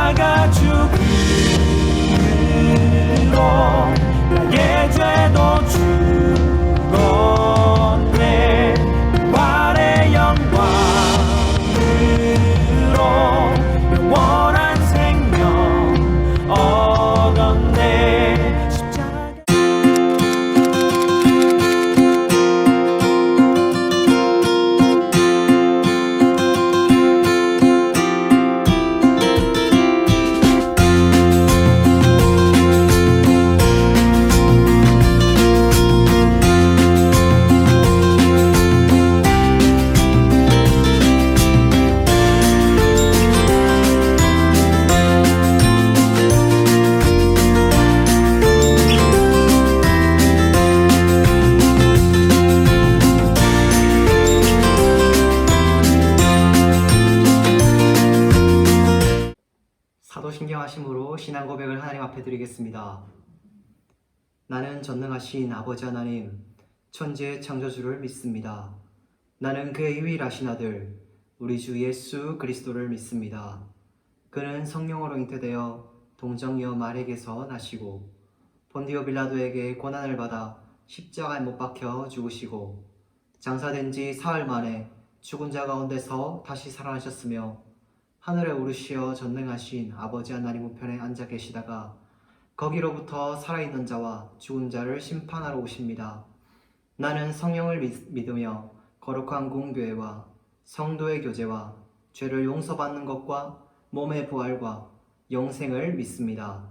십자가 죽음으로 나의 죄도 죽었네. 부활의 영광으로 영원한 생명 얻었네. 십자가 사도신경하심으로 신앙 고백을 하나님 앞에 드리겠습니다. 나는 전능하신 아버지 하나님, 천지의 창조주를 믿습니다. 나는 그의 유일하신 아들, 우리 주 예수 그리스도를 믿습니다. 그는 성령으로 잉태되어 동정녀 마리에게서 나시고 본디오 빌라도에게 고난을 받아 십자가에 못 박혀 죽으시고 장사된 지 사흘 만에 죽은 자 가운데서 다시 살아나셨으며 하늘에 오르시어 전능하신 아버지 하나님 우편에 앉아 계시다가 거기로부터 살아있는 자와 죽은 자를 심판하러 오십니다. 나는 성령을 믿으며 거룩한 공교회와 성도의 교제와 죄를 용서받는 것과 몸의 부활과 영생을 믿습니다.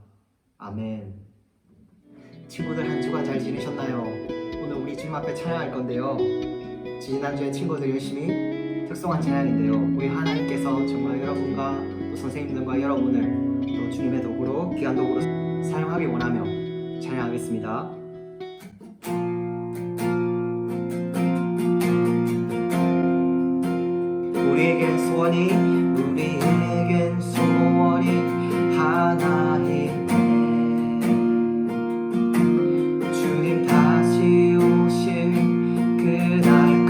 아멘. 친구들 한 주간 잘 지내셨나요? 오늘 우리 주님 앞에 찬양할 건데요. 지난주에 친구들 열심히 특송한 찬양인데요. 우리 하나님께서 정말 여러분과 또 선생님들과 여러분을 또 주님의 도구로, 귀한 도구로 사용하기 원하며 찬양하겠습니다. 우리에겐 소원이 하나이네. 주님 다시 오실 그날까지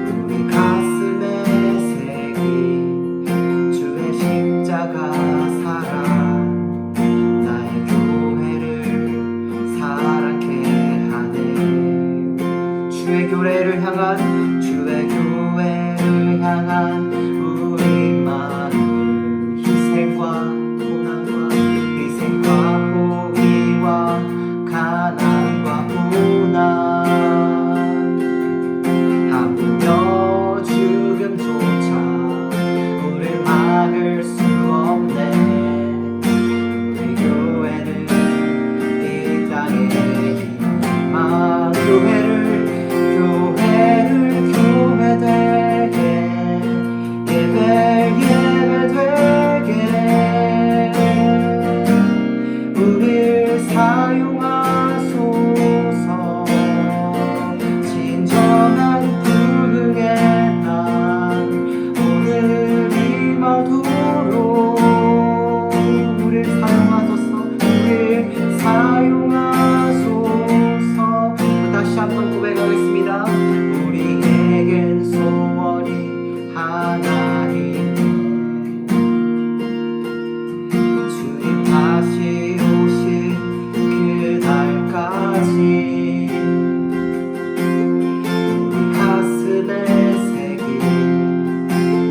우리 가슴에 새긴 주의 십자가 사랑, 나의 교회를 사랑케 하네. 주의 교회를 향한 우리 마음, 희생과 포기와 가난과 고난 하물며 죽음조차 우릴 막을 수 없네. 우리 교회는 이 땅의 희망, 교회되게 예배되게 우릴 사용하소서. 진정한 부흥의 날 오늘 임하도록 우릴 사용하소서. 다시 한번 고백하겠습니다. 우리에겐 소원이 하나이네. 주님 다시 오실 그날까지 우리 가슴에 새긴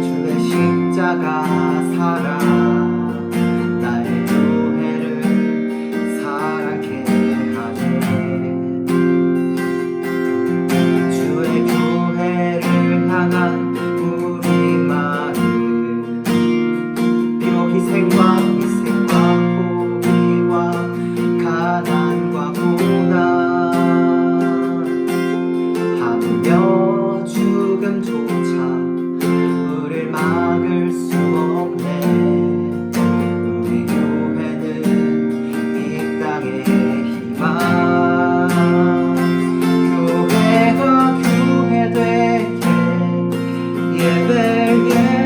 주의 십자가 사랑, 나의 교회를 사랑케 하네. 주의 교회를 향한 우리 마음, 비록 희생과 포기와 가난과 고난 하물며 죽음조차 우릴 막을 수 없네. 우리 교회는 이 땅의 희망, 교회가 교회되게 예배되게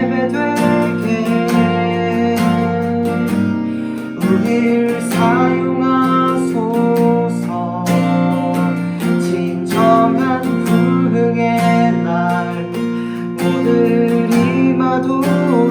우릴 사용하소서. 진정한 부흥의 날 오늘 임하도록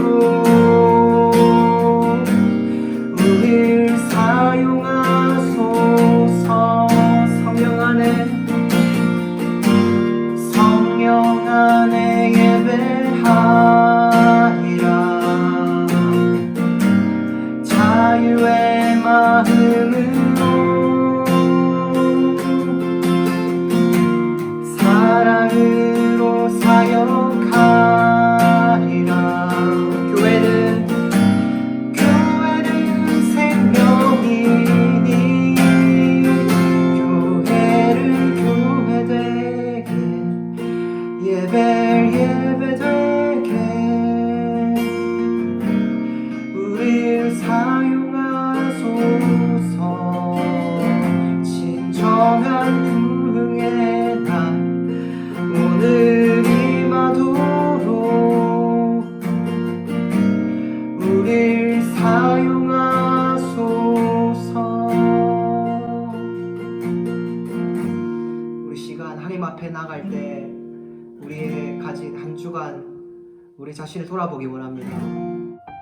우리 자신을 돌아보기 원합니다.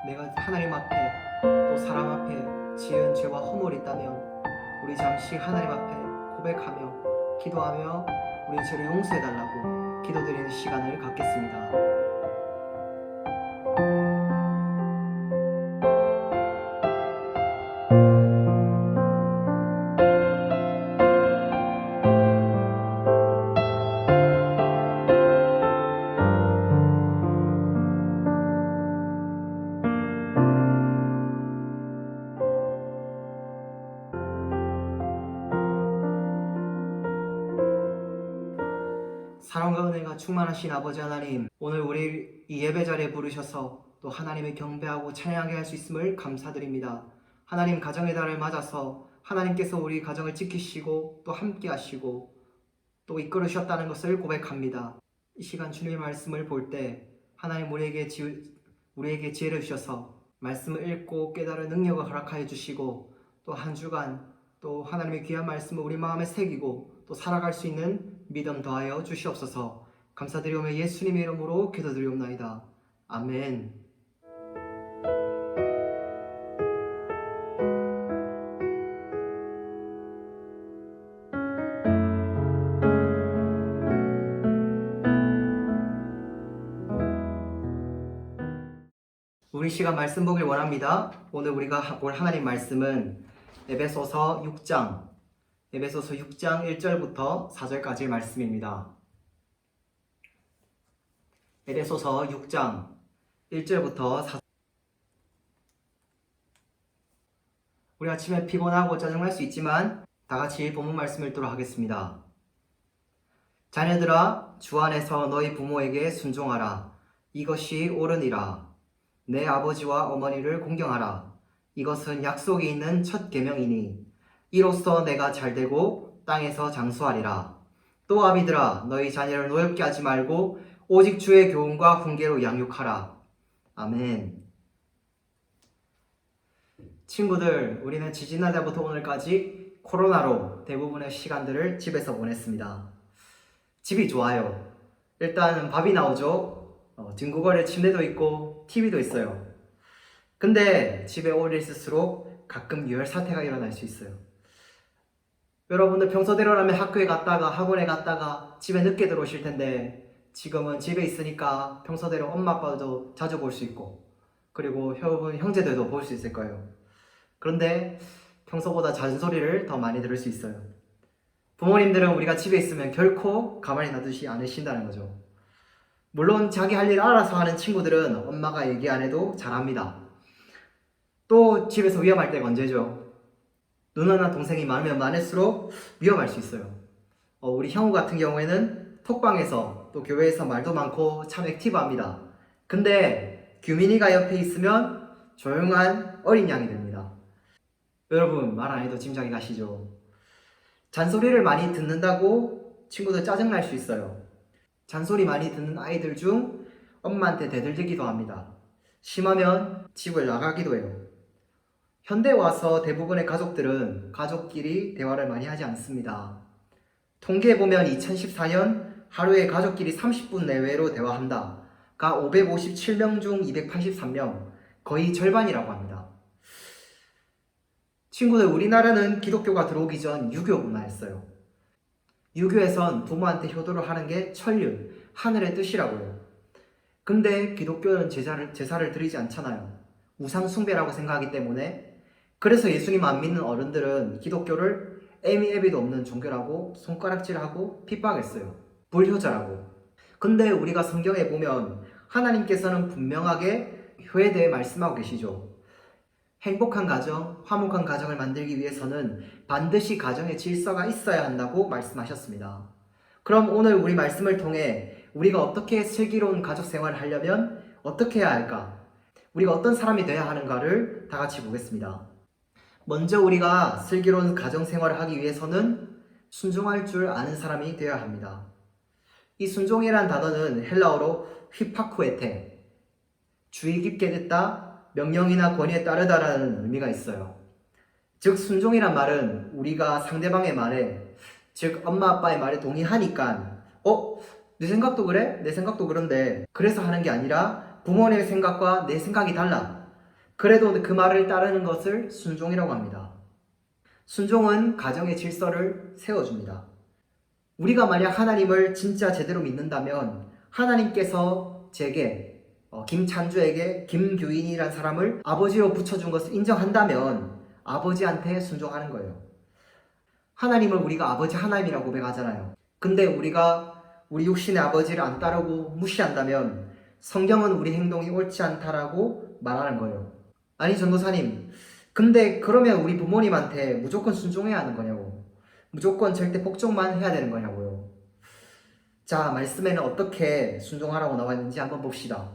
내가 하나님 앞에 또 사람 앞에 지은 죄와 허물이 있다면 우리 잠시 하나님 앞에 고백하며 기도하며 우리 죄를 용서해달라고 기도드리는 시간을 갖겠습니다. 사랑과 은혜가 충만하신 아버지 하나님, 오늘 우리 이 예배 자리에 부르셔서 또 하나님을 경배하고 찬양하게 할 수 있음을 감사드립니다. 하나님 가정의 달을 맞아서 하나님께서 우리 가정을 지키시고 또 함께 하시고 또 이끌으셨다는 것을 고백합니다. 이 시간 주님의 말씀을 볼 때 하나님 우리에게 지혜를 주셔서 말씀을 읽고 깨달은 능력을 허락하여 주시고 또 한 주간 또 하나님의 귀한 말씀을 우리 마음에 새기고 또 살아갈 수 있는 믿음 더하여 주시옵소서. 감사드리오며 예수님의 이름으로 기도드리옵나이다. 아멘. 우리 시간 말씀 보길 원합니다. 오늘 우리가 볼 하나님 말씀은 에베소서 6장 1절부터 4절까지의 말씀입니다. 에베소서 6장 1절부터 4절. 우리 아침에 피곤하고 짜증날 수 있지만 다같이 본문 말씀 읽도록 하겠습니다. 자녀들아, 주 안에서 너희 부모에게 순종하라. 이것이 옳으니라. 내 아버지와 어머니를 공경하라. 이것은 약속이 있는 첫 계명이니 이로써 내가 잘되고 땅에서 장수하리라. 또 아비들아, 너희 자녀를 노엽게 하지 말고 오직 주의 교훈과 훈계로 양육하라. 아멘. 친구들, 우리는 지지난달부터 오늘까지 코로나로 대부분의 시간들을 집에서 보냈습니다. 집이 좋아요. 일단 밥이 나오죠. 뒹구거릴 침대도 있고 TV도 있어요. 근데 집에 오래 있을수록 가끔 유혈 사태가 일어날 수 있어요. 여러분들 평소대로라면 학교에 갔다가 학원에 갔다가 집에 늦게 들어오실 텐데 지금은 집에 있으니까 평소대로 엄마 아빠도 자주 볼 수 있고 그리고 형제들도 볼 수 있을 거예요. 그런데 평소보다 잔소리를 더 많이 들을 수 있어요. 부모님들은 우리가 집에 있으면 결코 가만히 놔두지 않으신다는 거죠. 물론 자기 할 일 알아서 하는 친구들은 엄마가 얘기 안 해도 잘합니다. 또 집에서 위험할 때가 언제죠? 누나나 동생이 많으면 많을수록 위험할 수 있어요. 우리 형우 같은 경우에는 톡방에서 또 교회에서 말도 많고 참 액티브합니다. 근데 규민이가 옆에 있으면 조용한 어린 양이 됩니다. 여러분 말 안 해도 짐작이 가시죠? 잔소리를 많이 듣는다고 친구들 짜증날 수 있어요. 잔소리 많이 듣는 아이들 중 엄마한테 대들기도 합니다. 심하면 집을 나가기도 해요. 현대에 와서 대부분의 가족들은 가족끼리 대화를 많이 하지 않습니다. 통계해보면 2014년 하루에 가족끼리 30분 내외로 대화한다가 557명 중 283명, 거의 절반이라고 합니다. 친구들, 우리나라는 기독교가 들어오기 전 유교 문화였어요. 유교에선 부모한테 효도를 하는 게 천륜, 하늘의 뜻이라고 해요. 근데 기독교는 제사를 드리지 않잖아요. 우상 숭배라고 생각하기 때문에. 그래서 예수님 안 믿는 어른들은 기독교를 애미애비도 없는 종교라고 손가락질하고 핍박했어요. 불효자라고. 근데 우리가 성경에 보면 하나님께서는 분명하게 효에 대해 말씀하고 계시죠. 행복한 가정, 화목한 가정을 만들기 위해서는 반드시 가정의 질서가 있어야 한다고 말씀하셨습니다. 그럼 오늘 우리 말씀을 통해 우리가 어떻게 슬기로운 가족 생활을 하려면 어떻게 해야 할까? 우리가 어떤 사람이 되어야 하는가를 다 같이 보겠습니다. 먼저 우리가 슬기로운 가정 생활을 하기 위해서는 순종할 줄 아는 사람이 되어야 합니다. 이 순종이란 단어는 헬라어로 휘파쿠에테, 주의 깊게 듣다, 명령이나 권위에 따르다라는 의미가 있어요. 즉 순종이란 말은 우리가 상대방의 말에, 즉 엄마 아빠의 말에 동의하니까 내 생각도 그래? 내 생각도 그런데 그래서 하는 게 아니라 부모님의 생각과 내 생각이 달라. 그래도 그 말을 따르는 것을 순종이라고 합니다. 순종은 가정의 질서를 세워줍니다. 우리가 만약 하나님을 진짜 제대로 믿는다면 하나님께서 제게 김찬주에게 김규인이란 사람을 아버지로 붙여준 것을 인정한다면 아버지한테 순종하는 거예요. 하나님을 우리가 아버지 하나님이라고 고백하잖아요. 근데 우리가 우리 육신의 아버지를 안 따르고 무시한다면 성경은 우리 행동이 옳지 않다라고 말하는 거예요. 아니 전도사님, 근데 그러면 우리 부모님한테 무조건 순종해야 하는 거냐고, 무조건 절대 복종만 해야 되는 거냐고요. 자, 말씀에는 어떻게 순종하라고 나와 있는지 한번 봅시다.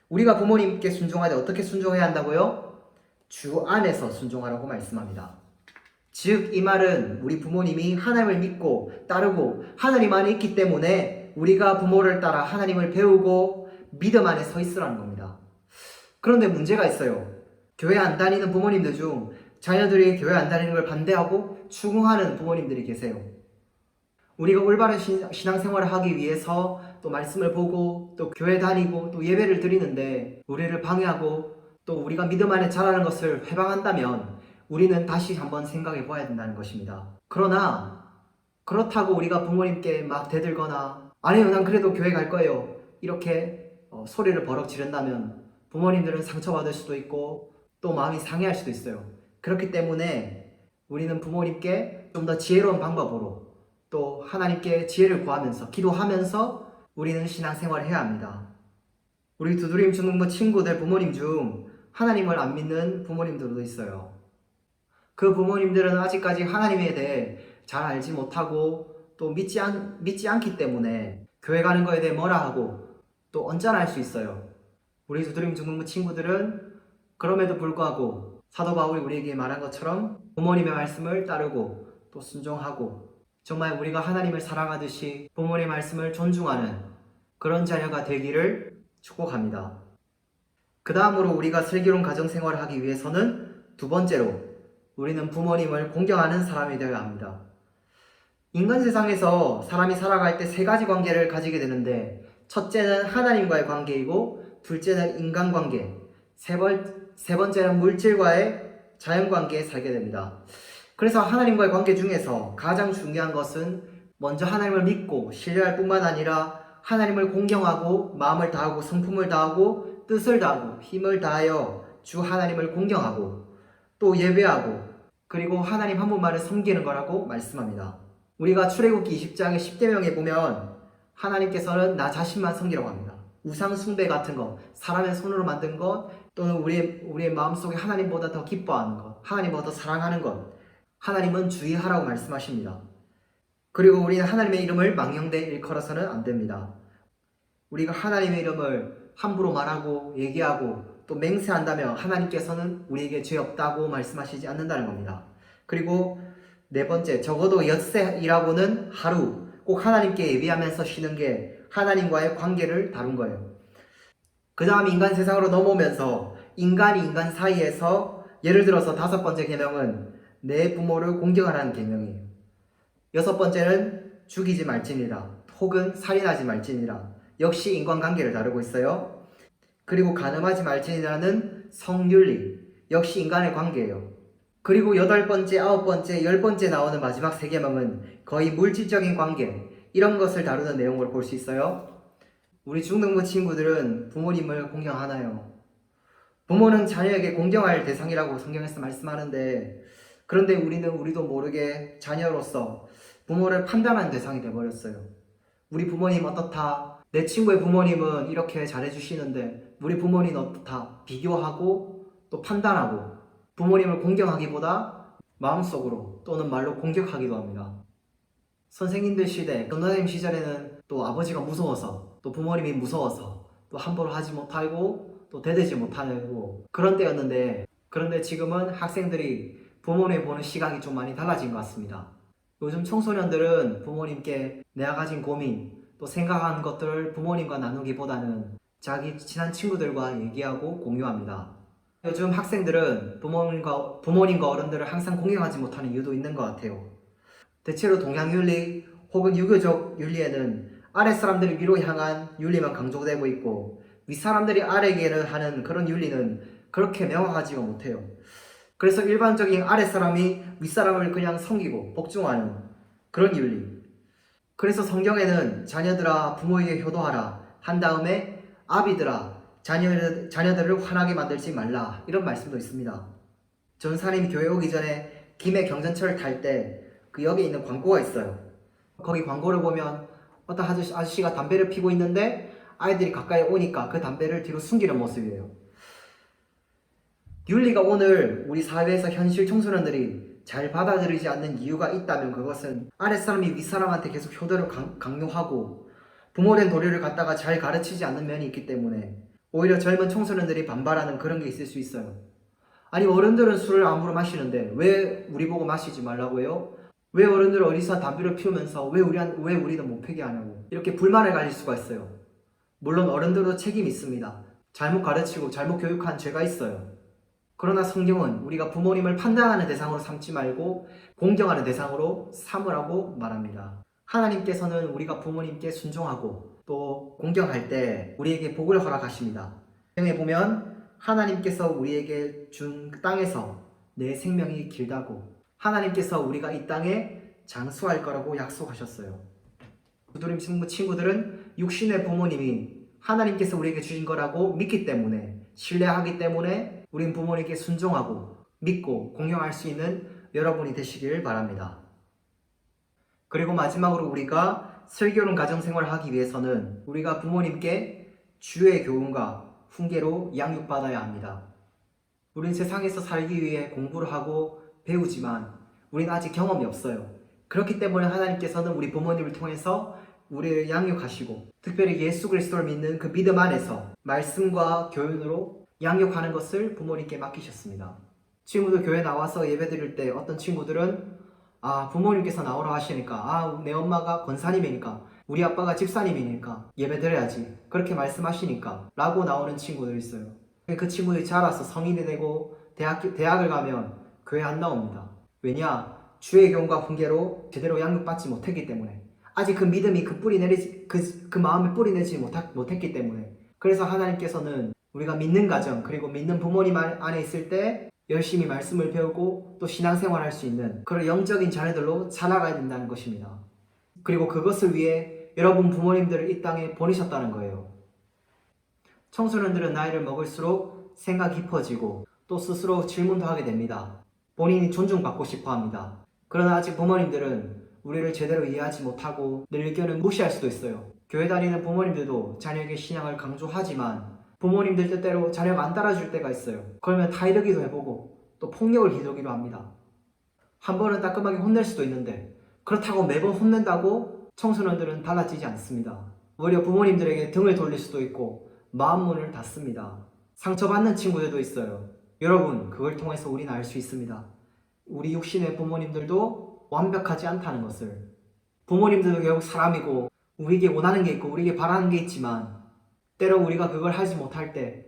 우리가 부모님께 순종할 때 어떻게 순종해야 한다고요? 주 안에서 순종하라고 말씀합니다. 즉, 이 말은 우리 부모님이 하나님을 믿고 따르고 하나님 안에 있기 때문에 우리가 부모를 따라 하나님을 배우고 믿음 안에 서 있으라는 겁니다. 그런데 문제가 있어요. 교회 안 다니는 부모님들 중 자녀들이 교회 안 다니는 걸 반대하고 추궁하는 부모님들이 계세요. 우리가 올바른 신앙생활을 하기 위해서 또 말씀을 보고 또 교회 다니고 또 예배를 드리는데 우리를 방해하고 또 우리가 믿음 안에 자라는 것을 회방한다면 우리는 다시 한번 생각해 봐야 된다는 것입니다. 그러나 그렇다고 우리가 부모님께 막 대들거나 아니요, 난 그래도 교회 갈 거예요, 이렇게 소리를 버럭 지른다면 부모님들은 상처받을 수도 있고 또 마음이 상해할 수도 있어요. 그렇기 때문에 우리는 부모님께 좀 더 지혜로운 방법으로 또 하나님께 지혜를 구하면서 기도하면서 우리는 신앙생활을 해야 합니다. 우리 두드림 중등부 친구들 부모님 중 하나님을 안 믿는 부모님들도 있어요. 그 부모님들은 아직까지 하나님에 대해 잘 알지 못하고 또 믿지 않기 때문에 교회 가는 거에 대해 뭐라 하고 또 언짢아할 수 있어요. 우리 두드림 중등부 친구들은 그럼에도 불구하고 사도 바울이 우리에게 말한 것처럼 부모님의 말씀을 따르고 또 순종하고 정말 우리가 하나님을 사랑하듯이 부모님의 말씀을 존중하는 그런 자녀가 되기를 축복합니다. 그 다음으로 우리가 슬기로운 가정생활을 하기 위해서는 두 번째로 우리는 부모님을 공경하는 사람이 되어야 합니다. 인간 세상에서 사람이 살아갈 때 세 가지 관계를 가지게 되는데 첫째는 하나님과의 관계이고 둘째는 인간관계, 세 번째는 물질과의 자연관계에 살게 됩니다. 그래서 하나님과의 관계 중에서 가장 중요한 것은 먼저 하나님을 믿고 신뢰할 뿐만 아니라 하나님을 공경하고 마음을 다하고 성품을 다하고 뜻을 다하고 힘을 다하여 주 하나님을 공경하고 또 예배하고 그리고 하나님 한 분만을 섬기는 거라고 말씀합니다. 우리가 출애굽기 20장의 10계명에 보면 하나님께서는 나 자신만 섬기라고 합니다. 우상 숭배 같은 것, 사람의 손으로 만든 것, 또는 우리의 마음속에 하나님보다 더 기뻐하는 것, 하나님보다 더 사랑하는 것, 하나님은 주의하라고 말씀하십니다. 그리고 우리는 하나님의 이름을 망령되이 일컬어서는 안 됩니다. 우리가 하나님의 이름을 함부로 말하고 얘기하고 또 맹세한다면 하나님께서는 우리에게 죄 없다고 말씀하시지 않는다는 겁니다. 그리고 네 번째, 적어도 엿새이라고는 하루 꼭 하나님께 예비하면서 쉬는 게 하나님과의 관계를 다룬 거예요. 그 다음 인간 세상으로 넘어오면서 인간이 인간 사이에서 예를 들어서 5번째 계명은 내 부모를 공경하라는 계명이에요. 6번째는 죽이지 말지니라 혹은 살인하지 말지니라, 역시 인간관계를 다루고 있어요. 그리고 간음하지 말지니라는 성윤리, 역시 인간의 관계예요. 그리고 8번째, 9번째, 10번째 나오는 마지막 3계명은 거의 물질적인 관계, 이런 것을 다루는 내용으로 볼 수 있어요. 우리 중등부 친구들은 부모님을 공경하나요? 부모는 자녀에게 공경할 대상이라고 성경에서 말씀하는데, 그런데 우리도 모르게 자녀로서 부모를 판단하는 대상이 되어버렸어요. 우리 부모님 어떻다, 내 친구의 부모님은 이렇게 잘해주시는데 우리 부모님은 어떻다, 비교하고 또 판단하고 부모님을 공경하기보다 마음속으로 또는 말로 공격하기도 합니다. 선생님들 시대, 전도사님 시절에는 또 아버지가 무서워서 또 부모님이 무서워서 또 함부로 하지 못하고 또 대들지 못하고 그런 때였는데, 그런데 지금은 학생들이 부모님 보는 시각이 좀 많이 달라진 것 같습니다. 요즘 청소년들은 부모님께 내가 가진 고민 또 생각하는 것들을 부모님과 나누기보다는 자기 친한 친구들과 얘기하고 공유합니다. 요즘 학생들은 부모님과 어른들을 항상 공경하지 못하는 이유도 있는 것 같아요. 대체로 동양윤리 혹은 유교적 윤리에는 아랫사람들을 위로 향한 윤리만 강조되고 있고 윗사람들이 아래에게 하는 그런 윤리는 그렇게 명확하지가 못해요. 그래서 일반적인 아랫사람이 윗사람을 그냥 섬기고 복종하는 그런 윤리. 그래서 성경에는 자녀들아 부모에게 효도하라 한 다음에 아비들아 자녀들을 화나게 만들지 말라 이런 말씀도 있습니다. 전사님 교회 오기 전에 김해 경전철을 탈 때 그 역에 있는 광고가 있어요. 거기 광고를 보면 어떤 아저씨가 담배를 피고 있는데 아이들이 가까이 오니까 그 담배를 뒤로 숨기는 모습이에요. 윤리가 오늘 우리 사회에서 현실 청소년들이 잘 받아들이지 않는 이유가 있다면 그것은 아랫사람이 윗사람한테 계속 효도를 강요하고 부모된 도리를 갖다가 잘 가르치지 않는 면이 있기 때문에 오히려 젊은 청소년들이 반발하는 그런 게 있을 수 있어요. 아니 어른들은 술을 암으로 마시는데 왜 우리 보고 마시지 말라고 해요? 왜 어른들은 어리석은 담배를 피우면서 왜 우리는 못 피게 하냐고 이렇게 불만을 가질 수가 있어요. 물론 어른들도 책임이 있습니다. 잘못 가르치고 잘못 교육한 죄가 있어요. 그러나 성경은 우리가 부모님을 판단하는 대상으로 삼지 말고 공경하는 대상으로 삼으라고 말합니다. 하나님께서는 우리가 부모님께 순종하고 또 공경할 때 우리에게 복을 허락하십니다. 성경에 보면 하나님께서 우리에게 준 땅에서 내 생명이 길다고 하나님께서 우리가 이 땅에 장수할 거라고 약속하셨어요. 부두림 친구들은 육신의 부모님이 하나님께서 우리에게 주신 거라고 믿기 때문에 신뢰하기 때문에 우린 부모님께 순종하고 믿고 공경할 수 있는 여러분이 되시길 바랍니다. 그리고 마지막으로 우리가 슬기로운 가정생활을 하기 위해서는 우리가 부모님께 주의 교훈과 훈계로 양육받아야 합니다. 우린 세상에서 살기 위해 공부를 하고 배우지만 우리는 아직 경험이 없어요. 그렇기 때문에 하나님께서는 우리 부모님을 통해서 우리를 양육하시고 특별히 예수 그리스도를 믿는 그 믿음 안에서 말씀과 교훈으로 양육하는 것을 부모님께 맡기셨습니다. 친구들 교회 나와서 예배 드릴 때 어떤 친구들은 부모님께서 나오라 하시니까 내 엄마가 권사님이니까 우리 아빠가 집사님이니까 예배 드려야지 그렇게 말씀하시니까 라고 나오는 친구들이 있어요. 그 친구들이 자라서 성인이 되고 대학을 가면 교회 안 나옵니다. 왜냐? 주의 교훈과 훈계로 제대로 양육받지 못했기 때문에 아직 그 믿음이 그 마음에 뿌리내지 못했기 때문에 그래서 하나님께서는 우리가 믿는 가정 그리고 믿는 부모님 안에 있을 때 열심히 말씀을 배우고 또 신앙생활할 수 있는 그런 영적인 자녀들로 자라가야 된다는 것입니다. 그리고 그것을 위해 여러분 부모님들을 이 땅에 보내셨다는 거예요. 청소년들은 나이를 먹을수록 생각이 깊어지고 또 스스로 질문도 하게 됩니다. 본인이 존중받고 싶어 합니다. 그러나 아직 부모님들은 우리를 제대로 이해하지 못하고 늘 의견을 무시할 수도 있어요. 교회 다니는 부모님들도 자녀에게 신앙을 강조하지만 부모님들 뜻대로 자녀가 안 따라줄 때가 있어요. 그러면 타이르기도 해보고 또 폭력을 휘두르기도 합니다. 한 번은 따끔하게 혼낼 수도 있는데 그렇다고 매번 혼낸다고 청소년들은 달라지지 않습니다. 오히려 부모님들에게 등을 돌릴 수도 있고 마음문을 닫습니다. 상처받는 친구들도 있어요. 여러분 그걸 통해서 우리는 알 수 있습니다. 우리 육신의 부모님들도 완벽하지 않다는 것을. 부모님들도 결국 사람이고 우리에게 원하는 게 있고 우리에게 바라는 게 있지만 때로 우리가 그걸 하지 못할 때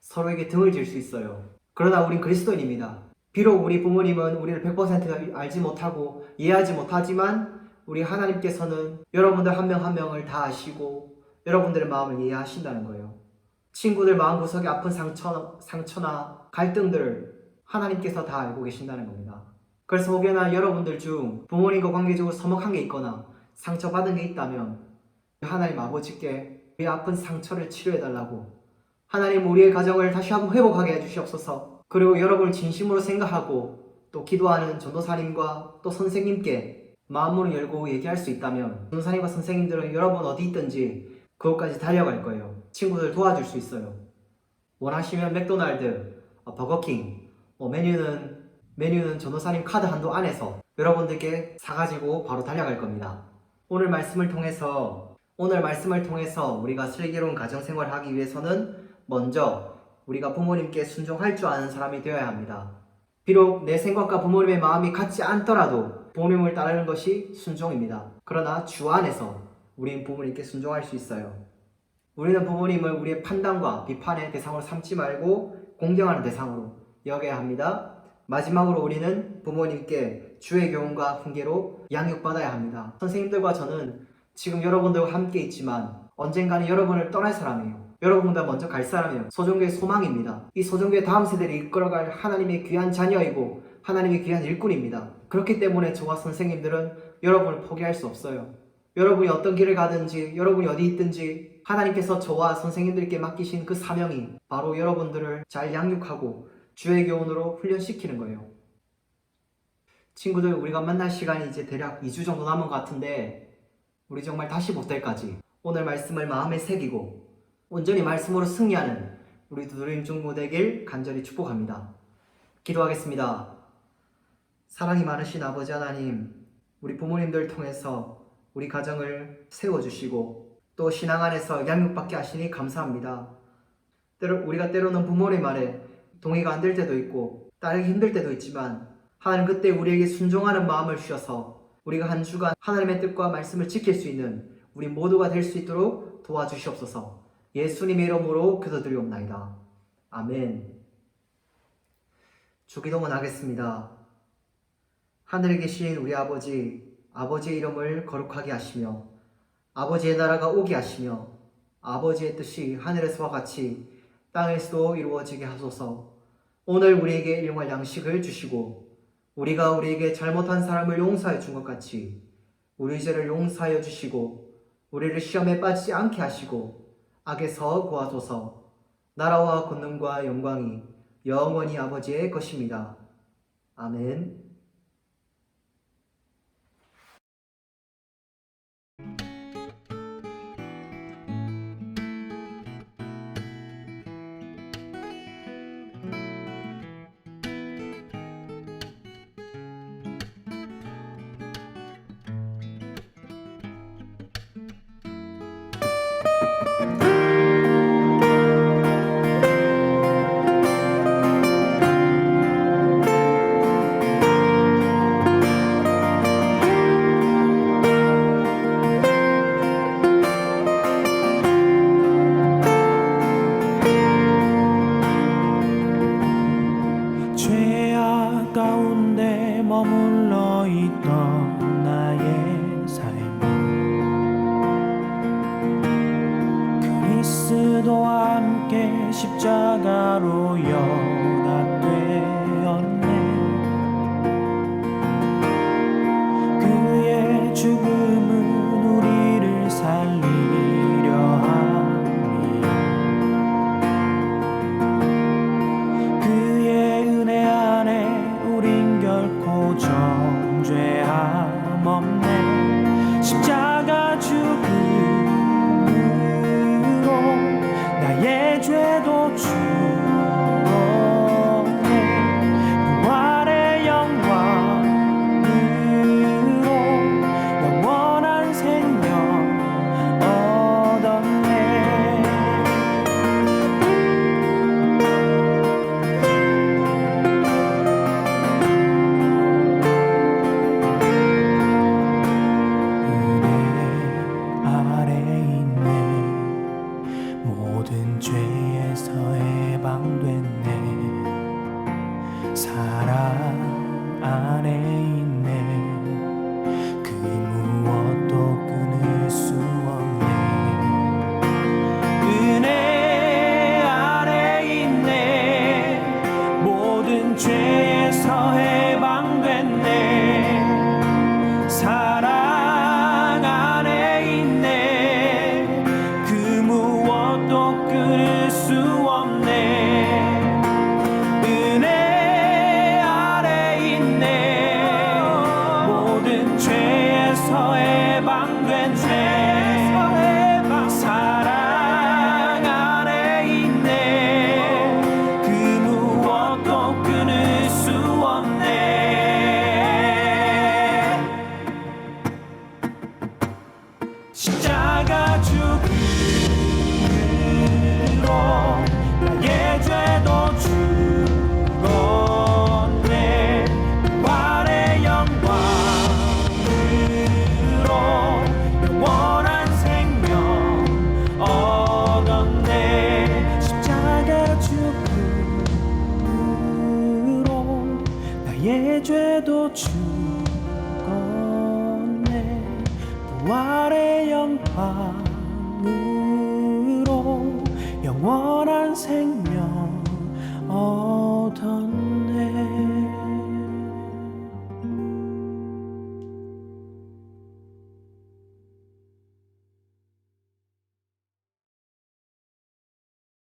서로에게 등을 질 수 있어요. 그러나 우린 그리스도인입니다. 비록 우리 부모님은 우리를 100% 알지 못하고 이해하지 못하지만 우리 하나님께서는 여러분들 한 명 한 명을 다 아시고 여러분들의 마음을 이해하신다는 거예요. 친구들 마음구석에 아픈 상처나 갈등들을 하나님께서 다 알고 계신다는 겁니다. 그래서 혹여나 여러분들 중 부모님과 관계적으로 서먹한 게 있거나 상처받은 게 있다면 하나님 아버지께 우리의 아픈 상처를 치료해달라고 하나님 우리의 가정을 다시 한번 회복하게 해주시옵소서. 그리고 여러분을 진심으로 생각하고 또 기도하는 전도사님과 또 선생님께 마음문을 열고 얘기할 수 있다면 전도사님과 선생님들은 여러분 어디 있든지 그것까지 달려갈 거예요. 친구들 도와줄 수 있어요. 원하시면 맥도날드, 버거킹, 메뉴는 전도사님 카드 한도 안에서 여러분들께 사가지고 바로 달려갈 겁니다. 오늘 말씀을 통해서 우리가 슬기로운 가정생활을 하기 위해서는 먼저 우리가 부모님께 순종할 줄 아는 사람이 되어야 합니다. 비록 내 생각과 부모님의 마음이 같지 않더라도 부모님을 따르는 것이 순종입니다. 그러나 주 안에서 우리는 부모님께 순종할 수 있어요. 우리는 부모님을 우리의 판단과 비판의 대상으로 삼지 말고 공경하는 대상으로 여겨야 합니다. 마지막으로 우리는 부모님께 주의 교훈과 훈계로 양육받아야 합니다. 선생님들과 저는 지금 여러분들과 함께 있지만 언젠가는 여러분을 떠날 사람이에요. 여러분보다 먼저 갈 사람이요. 소정교의 소망입니다. 이 소정교의 다음 세대를 이끌어갈 하나님의 귀한 자녀이고 하나님의 귀한 일꾼입니다. 그렇기 때문에 저와 선생님들은 여러분을 포기할 수 없어요. 여러분이 어떤 길을 가든지 여러분이 어디 있든지 하나님께서 저와 선생님들께 맡기신 그 사명이 바로 여러분들을 잘 양육하고 주의 교훈으로 훈련시키는 거예요. 친구들, 우리가 만날 시간이 이제 대략 2주 정도 남은 것 같은데 우리 정말 다시 볼 때까지 오늘 말씀을 마음에 새기고 온전히 말씀으로 승리하는 우리 두드림 중보 되길 간절히 축복합니다. 기도하겠습니다. 사랑이 많으신 아버지 하나님, 우리 부모님들 통해서 우리 가정을 세워주시고 또 신앙 안에서 양육받게 하시니 감사합니다. 우리가 때로는 부모의 말에 동의가 안 될 때도 있고 따르기 힘들 때도 있지만 하나님 그때 우리에게 순종하는 마음을 주셔서 우리가 한 주간 하나님의 뜻과 말씀을 지킬 수 있는 우리 모두가 될 수 있도록 도와주시옵소서. 예수님의 이름으로 기도드리옵나이다. 아멘. 주기도문 하겠습니다. 하늘에 계신 우리 아버지, 아버지의 이름을 거룩하게 하시며 아버지의 나라가 오게 하시며 아버지의 뜻이 하늘에서와 같이 땅에서도 이루어지게 하소서. 오늘 우리에게 일용할 양식을 주시고 우리가 우리에게 잘못한 사람을 용서해 준 것 같이 우리 죄를 용서하여 주시고 우리를 시험에 빠지지 않게 하시고 악에서 구하소서. 나라와 권능과 영광이 영원히 아버지의 것입니다. 아멘. 죄악 가운데 머물러 있던 나의 삶이 그리스도와 함께 십자가로 연합되었네. 그의 죽음은 우리를 살리려 함이요 그의 은혜 안에 우린 결코 정죄함 없네. 십자가 죽음으로 나의 죄도 죽었네. 부활의 영광으로 영원한 생명 얻었네. 모든 죄에서 해방됐네. 사랑 안에 있네. 그 무엇도 끊을 수 없네. 은혜 안에 있네. 모든 죄에서 해방됐네. 사랑 안에 있네. 그 무엇도 끊을 수 없네. 은혜 안에 있네. 모든 죄에서 해방됐네. 사랑 안에 있네. 그 무엇도 끊을 수 없네. 십자가 죽음으로 나의 죄도 죽었네. 부활의 영광으로 영원한 생명 얻었네. 십자가 죽음으로 나의 죄도 죽었네. 부활의 영광으로 영원한 생명 얻어